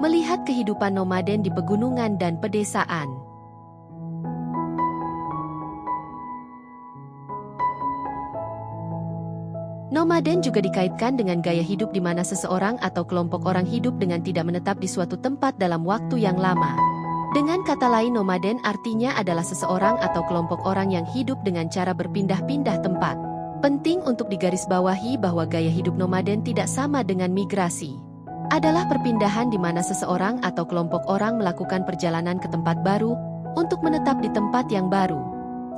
Melihat kehidupan nomaden di pegunungan dan pedesaan. Nomaden juga dikaitkan dengan gaya hidup di mana seseorang atau kelompok orang hidup dengan tidak menetap di suatu tempat dalam waktu yang lama. Dengan kata lain, nomaden artinya adalah seseorang atau kelompok orang yang hidup dengan cara berpindah-pindah tempat. Penting untuk digarisbawahi bahwa gaya hidup nomaden tidak sama dengan migrasi. Adalah perpindahan di mana seseorang atau kelompok orang melakukan perjalanan ke tempat baru untuk menetap di tempat yang baru.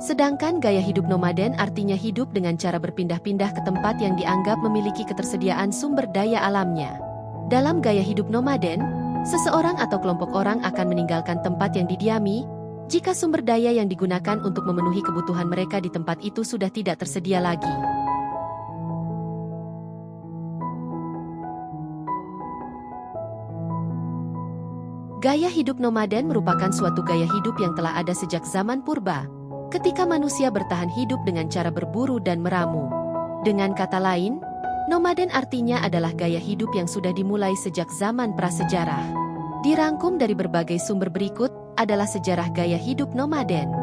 Sedangkan gaya hidup nomaden artinya hidup dengan cara berpindah-pindah ke tempat yang dianggap memiliki ketersediaan sumber daya alamnya. Dalam gaya hidup nomaden, seseorang atau kelompok orang akan meninggalkan tempat yang didiami jika sumber daya yang digunakan untuk memenuhi kebutuhan mereka di tempat itu sudah tidak tersedia lagi. Gaya hidup nomaden merupakan suatu gaya hidup yang telah ada sejak zaman purba, ketika manusia bertahan hidup dengan cara berburu dan meramu. Dengan kata lain, nomaden artinya adalah gaya hidup yang sudah dimulai sejak zaman prasejarah. Dirangkum dari berbagai sumber berikut adalah sejarah gaya hidup nomaden.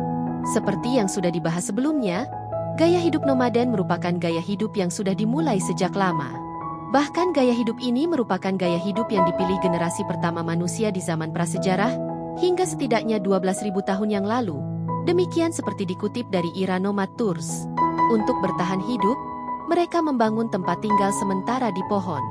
Seperti yang sudah dibahas sebelumnya, gaya hidup nomaden merupakan gaya hidup yang sudah dimulai sejak lama. Bahkan gaya hidup ini merupakan gaya hidup yang dipilih generasi pertama manusia di zaman prasejarah, hingga setidaknya 12.000 tahun yang lalu. Demikian seperti dikutip dari Ira Nomad Tours. Untuk bertahan hidup, mereka membangun tempat tinggal sementara di pohon.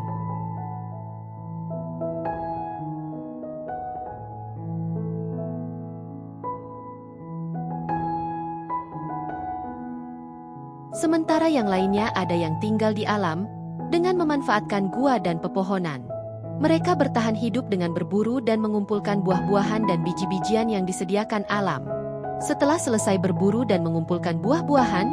Sementara yang lainnya ada yang tinggal di alam, dengan memanfaatkan gua dan pepohonan. Mereka bertahan hidup dengan berburu dan mengumpulkan buah-buahan dan biji-bijian yang disediakan alam. Setelah selesai berburu dan mengumpulkan buah-buahan,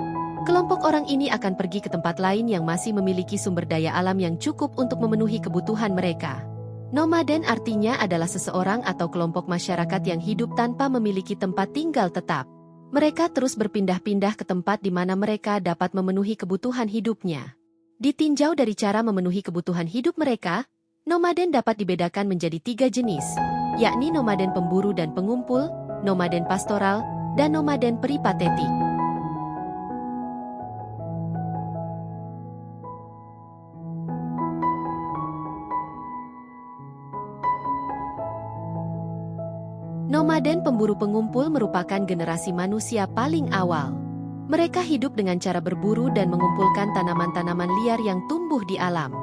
kelompok orang ini akan pergi ke tempat lain yang masih memiliki sumber daya alam yang cukup untuk memenuhi kebutuhan mereka. Nomaden artinya adalah seseorang atau kelompok masyarakat yang hidup tanpa memiliki tempat tinggal tetap. Mereka terus berpindah-pindah ke tempat di mana mereka dapat memenuhi kebutuhan hidupnya. Ditinjau dari cara memenuhi kebutuhan hidup mereka, nomaden dapat dibedakan menjadi 3 jenis, yakni nomaden pemburu dan pengumpul, nomaden pastoral, dan nomaden peripatetik. Nomaden pemburu pengumpul merupakan generasi manusia paling awal. Mereka hidup dengan cara berburu dan mengumpulkan tanaman-tanaman liar yang tumbuh di alam.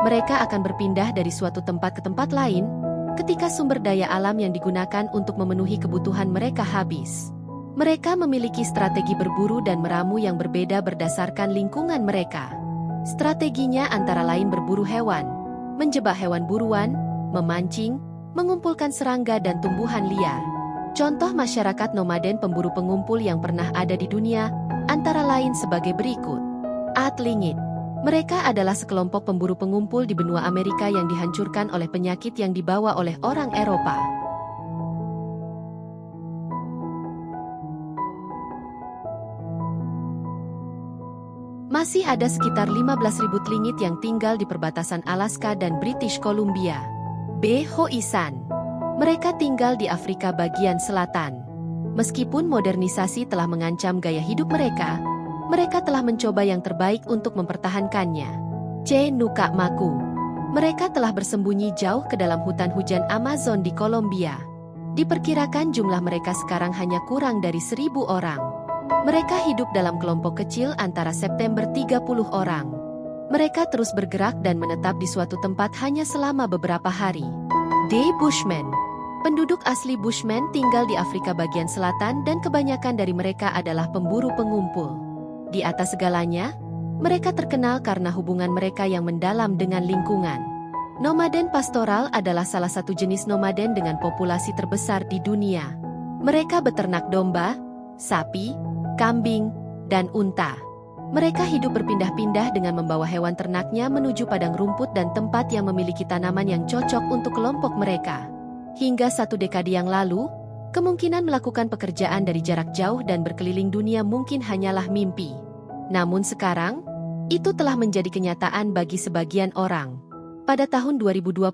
Mereka akan berpindah dari suatu tempat ke tempat lain, ketika sumber daya alam yang digunakan untuk memenuhi kebutuhan mereka habis. Mereka memiliki strategi berburu dan meramu yang berbeda berdasarkan lingkungan mereka. Strateginya antara lain berburu hewan, menjebak hewan buruan, memancing, mengumpulkan serangga dan tumbuhan liar. Contoh masyarakat nomaden pemburu pengumpul yang pernah ada di dunia, antara lain sebagai berikut. Atlingit. Mereka adalah sekelompok pemburu pengumpul di benua Amerika yang dihancurkan oleh penyakit yang dibawa oleh orang Eropa. Masih ada sekitar 15.000 tlingit yang tinggal di perbatasan Alaska dan British Columbia. B. Hoisan. Mereka tinggal di Afrika bagian selatan. Meskipun modernisasi telah mengancam gaya hidup mereka, mereka telah mencoba yang terbaik untuk mempertahankannya. C. Nuka Maku. Mereka telah bersembunyi jauh ke dalam hutan hujan Amazon di Kolombia. Diperkirakan jumlah mereka sekarang hanya kurang dari 1.000 orang. Mereka hidup dalam kelompok kecil antara September 30 orang. Mereka terus bergerak dan menetap di suatu tempat hanya selama beberapa hari. D. Bushmen. Penduduk asli Bushmen tinggal di Afrika bagian selatan dan kebanyakan dari mereka adalah pemburu pengumpul. Di atas segalanya, mereka terkenal karena hubungan mereka yang mendalam dengan lingkungan. Nomaden pastoral adalah salah satu jenis nomaden dengan populasi terbesar di dunia. Mereka beternak domba, sapi, kambing, dan unta. Mereka hidup berpindah-pindah dengan membawa hewan ternaknya menuju padang rumput dan tempat yang memiliki tanaman yang cocok untuk kelompok mereka. Hingga 1 dekade yang lalu, kemungkinan melakukan pekerjaan dari jarak jauh dan berkeliling dunia mungkin hanyalah mimpi. Namun sekarang, itu telah menjadi kenyataan bagi sebagian orang. Pada tahun 2020,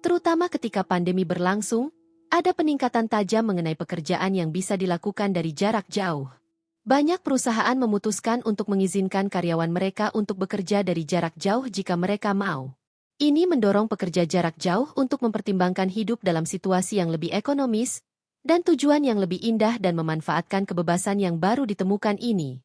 Terutama ketika pandemi berlangsung, ada peningkatan tajam mengenai pekerjaan yang bisa dilakukan dari jarak jauh. Banyak perusahaan memutuskan untuk mengizinkan karyawan mereka untuk bekerja dari jarak jauh jika mereka mau. Ini mendorong pekerja jarak jauh untuk mempertimbangkan hidup dalam situasi yang lebih ekonomis dan tujuan yang lebih indah dan memanfaatkan kebebasan yang baru ditemukan ini.